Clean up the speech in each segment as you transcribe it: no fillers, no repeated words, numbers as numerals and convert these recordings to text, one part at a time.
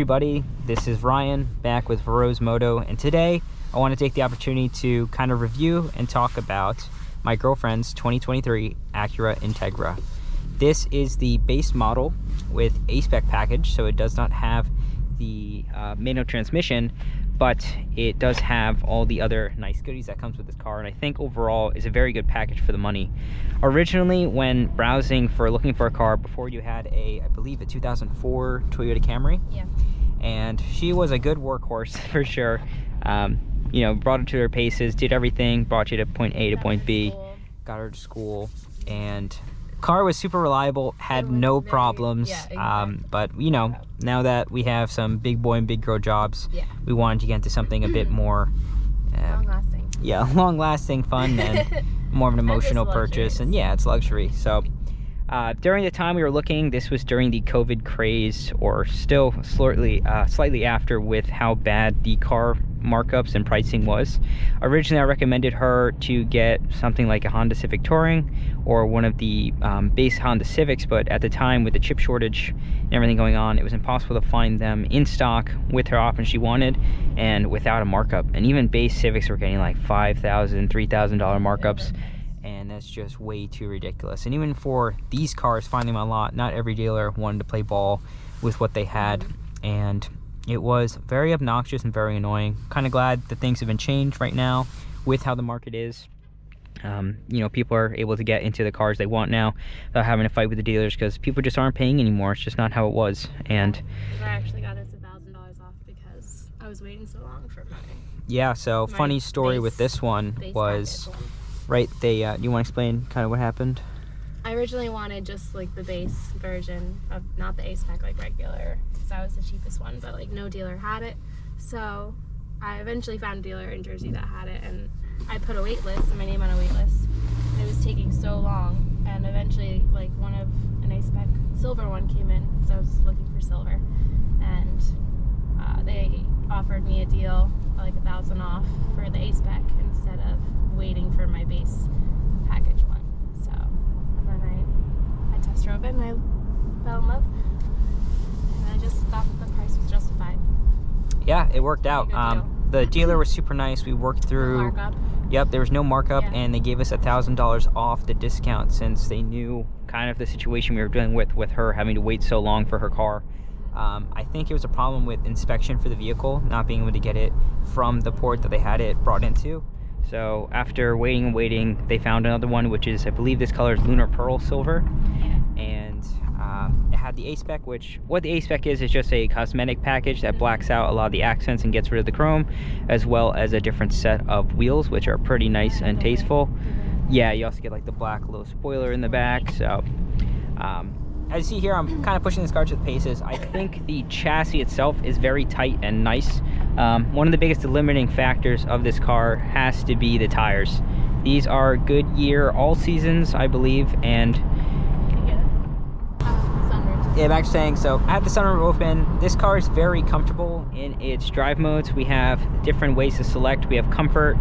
everybody, this is Ryan back with Feroz Moto, and today I want to take the opportunity to kind of review and talk about my girlfriend's 2023 Acura Integra. This is the base model with A-spec package, so it does not have the manual transmission, but it does have all the other nice goodies that comes with this car, and I think overall is a very good package for the money. Originally, when browsing for looking for a car, before you had I believe a 2004 Toyota Camry. Yeah. And she was a good workhorse for sure. You know, brought her to her paces, did everything, brought you to point A to point B, got her to school, and car was super reliable, had no problems. Yeah, exactly. But you know, now that we have some big boy and big girl jobs, yeah, we wanted to get into something a bit more long-lasting. Yeah, long-lasting, fun, and more of an emotional purchase. And yeah, it's luxury. So during the time we were looking, this was during the COVID craze, or still slightly after, with how bad the car markups and pricing was. Originally, I recommended her to get something like a Honda Civic Touring or one of the base Honda Civics, but at the time, with the chip shortage and everything going on, it was impossible to find them in stock with her option she wanted and without a markup. And even base Civics were getting like $5,000, $3,000 markups, and that's just way too ridiculous. And even for these cars, finding them on lot, not every dealer wanted to play ball with what they had, and it was very obnoxious and very annoying. Kind of glad that things have been changed right now with how the market is. You know, people are able to get into the cars they want now without having to fight with the dealers, because people just aren't paying anymore. It's just not how it was. And I actually got us $1,000 off because I was waiting so long for mine. Yeah, so funny story with this one was, right, you want to explain kind of what happened? I originally wanted just like the base version of, not the A-spec, like regular, because that was the cheapest one, but like no dealer had it. So I eventually found a dealer in Jersey that had it, and I put a wait list, my name on a wait list, and it was taking so long, and eventually like an A-spec silver one came in, because I was looking for silver, and they offered me a deal, like $1,000 off for the A-spec instead of waiting for my base package one. So, and then I test drove it and I fell in love, and I just thought the price was justified. Yeah, it worked out. The dealer was super nice. We worked through. No markup. Yep, there was no markup, Yeah. and they gave us $1,000 off the discount, since they knew kind of the situation we were dealing with her having to wait so long for her car. I think it was a problem with inspection for the vehicle, not being able to get it from the port that they had it brought into. So after waiting and waiting, they found another one, which is, I believe this color is Lunar Pearl Silver, and it had the A-spec, which, what the A-spec is just a cosmetic package that blacks out a lot of the accents and gets rid of the chrome, as well as a different set of wheels, which are pretty nice and tasteful. Yeah, you also get like the black little spoiler in the back. So as you see here, I'm kind of pushing this car to the paces. I think the chassis itself is very tight and nice. One of the biggest limiting factors of this car has to be the tires. These are Goodyear all seasons, I believe, and yeah, back to saying, so I have the sunroof open. This car is very comfortable in its drive modes. We have different ways to select. We have comfort,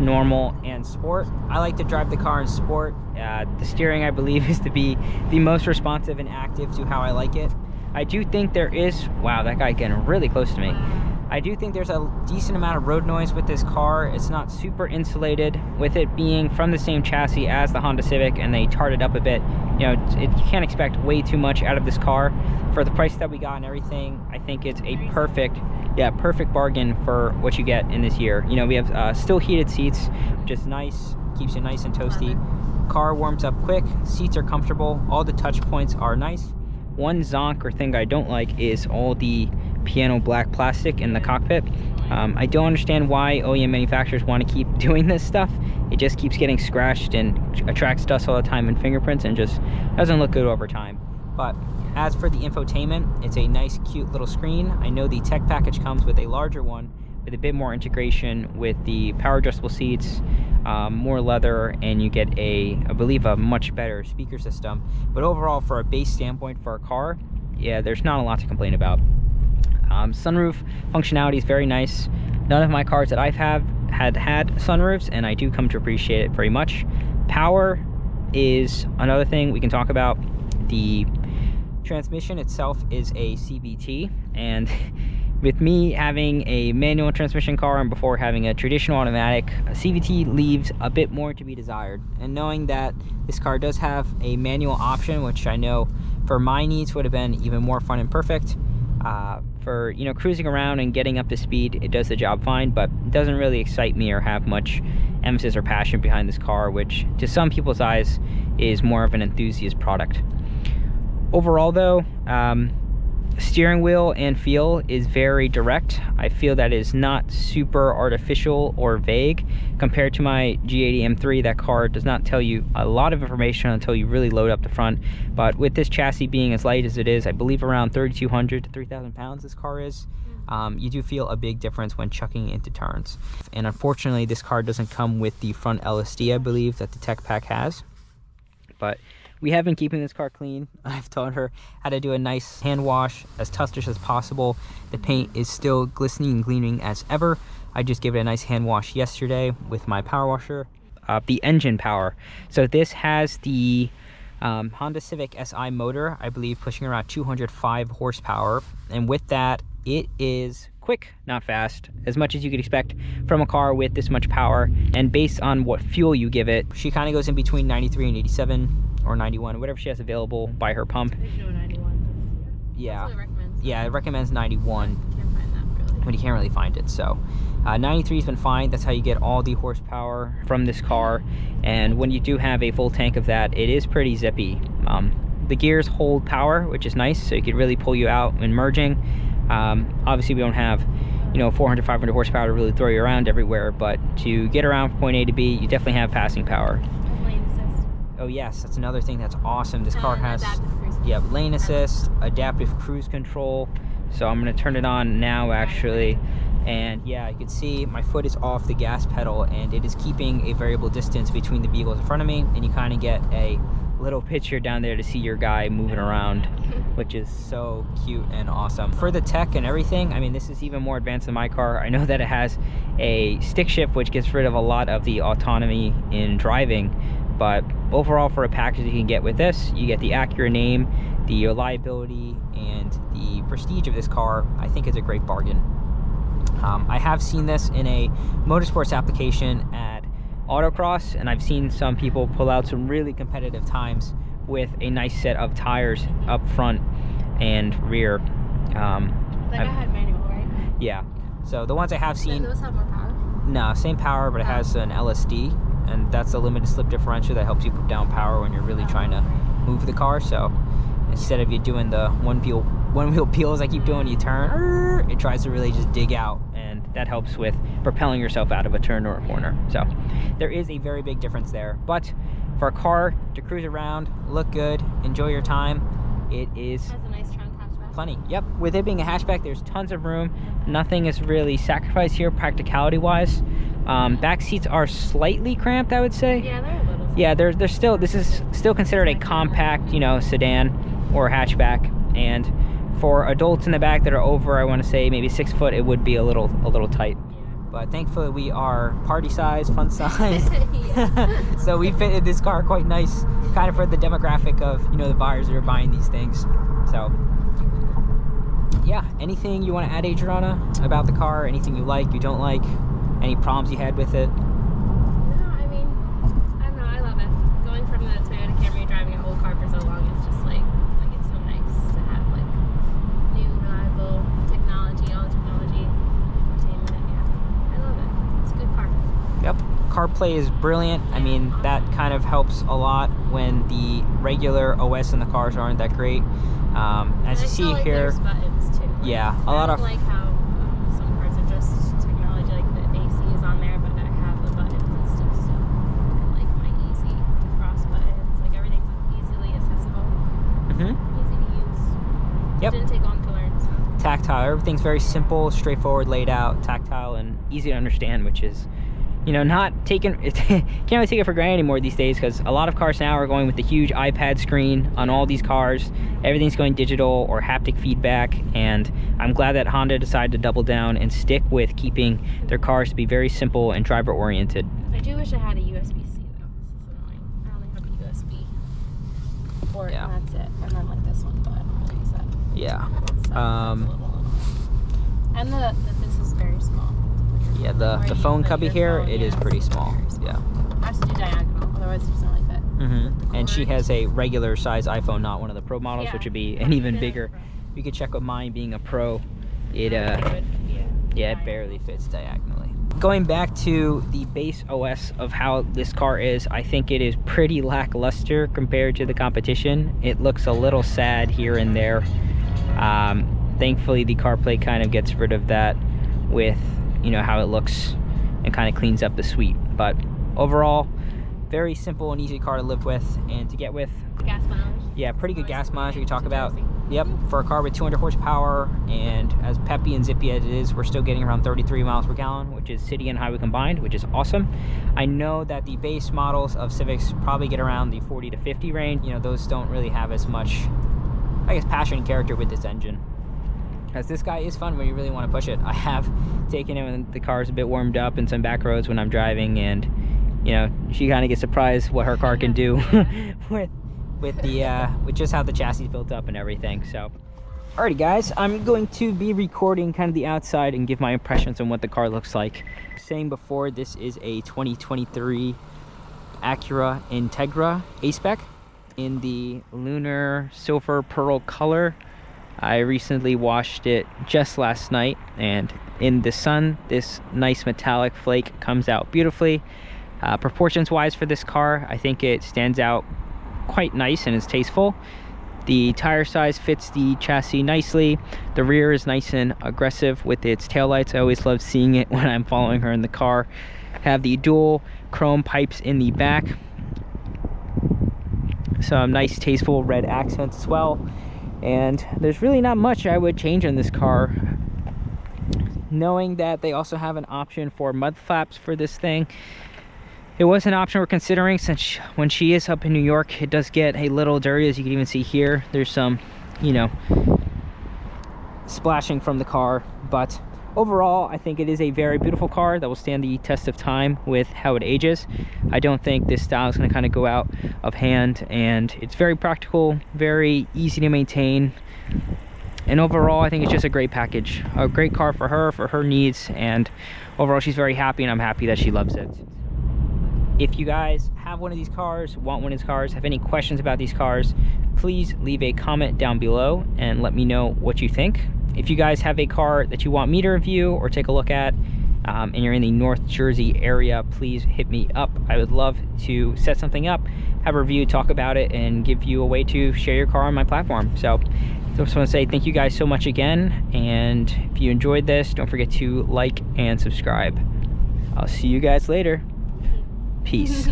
normal, and sport. I like to drive the car in sport. The steering, I believe, is to be the most responsive and active to how I like it. I do think there is, wow, that guy getting really close to me. I do think there's a decent amount of road noise with this car. It's not super insulated, with it being from the same chassis as the Honda Civic, and they tarred it up a bit. You know, you can't expect way too much out of this car for the price that we got and everything. I think it's a perfect bargain for what you get in this year. You know, we have still heated seats, which is nice, keeps you nice and toasty. Car warms up quick, seats are comfortable, all the touch points are nice. One zonk or thing I don't like is all the piano black plastic in the cockpit. I don't understand why OEM manufacturers want to keep doing this stuff. It just keeps getting scratched and attracts dust all the time and fingerprints, and just doesn't look good over time. But as for the infotainment, it's a nice cute little screen. I know the tech package comes with a larger one with a bit more integration with the power adjustable seats, more leather, and you get I believe a much better speaker system. But overall, for a base standpoint for a car, yeah, there's not a lot to complain about. Sunroof functionality is very nice. None of my cars that I've had sunroofs, and I do come to appreciate it very much. Power is another thing we can talk about. The transmission itself is a CVT, and with me having a manual transmission car and before having a traditional automatic, a CVT leaves a bit more to be desired. And knowing that this car does have a manual option, which I know for my needs would have been even more fun and perfect, for, you know, cruising around and getting up to speed, it does the job fine, but it doesn't really excite me or have much emphasis or passion behind this car, which to some people's eyes is more of an enthusiast product. Overall though, steering wheel and feel is very direct. I feel that is not super artificial or vague compared to my G80 M3. That car does not tell you a lot of information until you really load up the front. But with this chassis being as light as it is, I believe around 3,200 to 3,000 pounds this car is, you do feel a big difference when chucking into turns. And unfortunately, this car doesn't come with the front LSD, I believe, that the tech pack has. But we have been keeping this car clean. I've taught her how to do a nice hand wash, as touchless as possible. The paint is still glistening and gleaming as ever. I just gave it a nice hand wash yesterday with my power washer. The engine power. So this has the Honda Civic SI motor, I believe pushing around 205 horsepower. And with that, it is quick, not fast, as much as you could expect from a car with this much power. And based on what fuel you give it, she kind of goes in between 93 and 87. Or 91, whatever she has available by her pump. I should know 91. Yeah. That's what it recommends. Yeah, it recommends 91. Can't find that really. But you can't really find it. So 93 has been fine. That's how you get all the horsepower from this car. And when you do have a full tank of that, it is pretty zippy. The gears hold power, which is nice, so you could really pull you out when merging. Obviously we don't have, you know, 400, 500 horsepower to really throw you around everywhere, but to get around from point A to B, you definitely have passing power. Oh yes, that's another thing that's awesome. This car has lane assist, adaptive cruise control. So I'm gonna turn it on now actually. And yeah, you can see my foot is off the gas pedal and it is keeping a variable distance between the vehicles in front of me, and you kind of get a little picture down there to see your guy moving around, which is so cute and awesome. For the tech and everything, I mean, this is even more advanced than my car. I know that it has a stick shift, which gets rid of a lot of the autonomy in driving. But overall, for a package you can get with this, you get the Acura name, the reliability, and the prestige of this car. I think is a great bargain. I have seen this in a motorsports application at Autocross, and I've seen some people pull out some really competitive times with a nice set of tires up front and rear. That guy had manual, right? Yeah. So the ones I have seen... Do those have more power? No, same power, but it has an LSD. And that's a limited slip differential that helps you put down power when you're really trying to move the car. So instead of you doing the one wheel peels I keep doing, you turn, it tries to really just dig out, and that helps with propelling yourself out of a turn or a corner. So there is a very big difference there. But for a car to cruise around, look good, enjoy your time, it is Has a nice trunk hatchback. plenty. Yep, with it being a hatchback, there's tons of room. Nothing is really sacrificed here practicality wise. Back seats are slightly cramped, I would say. Yeah, they're a little. Yeah, they're still, this is still considered a compact, you know, sedan or hatchback. And for adults in the back that are over, I want to say maybe 6 foot, it would be a little tight. Yeah. But thankfully we are party size, fun size. So we fitted this car quite nice, kind of for the demographic of, you know, the buyers that are buying these things. So yeah, anything you want to add, Adrianna, about the car? Anything you like, you don't like? Any problems you had with it? No, I mean, I don't know, I love it. Going from the Toyota Camry, driving an old car for so long, it's just like it's so nice to have like new, reliable technology, all the technology, entertainment. Yeah, I love it. It's a good car. Yep, CarPlay is brilliant. I mean, that kind of helps a lot when the regular OS in the cars aren't that great. As you see here, there's buttons too. Yeah, a lot of. I like how some cars are just technology, like the AC is on there, but I have the buttons and stuff. So I like my easy defrost buttons. Like everything's easily accessible, easy to use. Yep. It didn't take long to learn. So. Tactile. Everything's very simple, straightforward, laid out, tactile, and easy to understand, which is, you know, not taken, can't really take it for granted anymore these days, because a lot of cars now are going with the huge iPad screen on all these cars. Everything's going digital or haptic feedback, and I'm glad that Honda decided to double down and stick with keeping their cars to be very simple and driver oriented. I do wish I had a USB-C though. This is annoying. I only have a USB port, and that's it. And then like this one, but Yeah. So that's a little, and this is very small. Yeah, the phone cubby here, it is pretty small. Yeah. I have to do diagonal, otherwise it doesn't really fit. And she has a regular size iPhone, not one of the Pro models, which would be an even bigger. You could check with mine being a Pro. It it barely fits diagonally. Going back to the base OS of how this car is, I think it is pretty lackluster compared to the competition. It looks a little sad here and there. Thankfully, the CarPlay kind of gets rid of that with, you know, how it looks and kind of cleans up the suite. But overall, very simple and easy car to live with and to get with. Gas mileage. Yeah, pretty good gas mileage we can talk about. Yep, for a car with 200 horsepower and as peppy and zippy as it is, we're still getting around 33 miles per gallon, which is city and highway combined, which is awesome. I know that the base models of Civics probably get around the 40 to 50 range. You know, those don't really have as much, I guess, passion and character with this engine. Because this guy is fun when you really want to push it. I have taken it when the car's a bit warmed up in some back roads when I'm driving, and you know, she kind of gets surprised what her car can do with just how the chassis is built up and everything. So alrighty guys, I'm going to be recording kind of the outside and give my impressions on what the car looks like. Saying before, this is a 2023 Acura Integra Aspec in the lunar silver pearl color. I recently washed it just last night, and in the sun this nice metallic flake comes out beautifully. Proportions wise for this car, I think it stands out quite nice and is tasteful. The tire size fits the chassis nicely. The rear is nice and aggressive with its taillights. I always love seeing it when I'm following her in the car. Have the dual chrome pipes in the back. Some nice tasteful red accents as well. And there's really not much I would change in this car. Knowing that they also have an option for mud flaps for this thing. It was an option we're considering, since when she is up in New York, it does get a little dirty, as you can even see here. There's some, you know, splashing from the car. But overall, I think it is a very beautiful car that will stand the test of time with how it ages. I don't think this style is going to kind of go out of hand, and it's very practical, very easy to maintain. And overall, I think it's just a great package, a great car for her needs, and overall she's very happy, and I'm happy that she loves it. If you guys have one of these cars, want one of these cars, have any questions about these cars, please leave a comment down below and let me know what you think. If you guys have a car that you want me to review or take a look at, and you're in the North Jersey area, please hit me up. I would love to set something up, have a review, talk about it, and give you a way to share your car on my platform. So I just want to say thank you guys so much again, and if you enjoyed this, don't forget to like and subscribe. I'll see you guys later. Peace.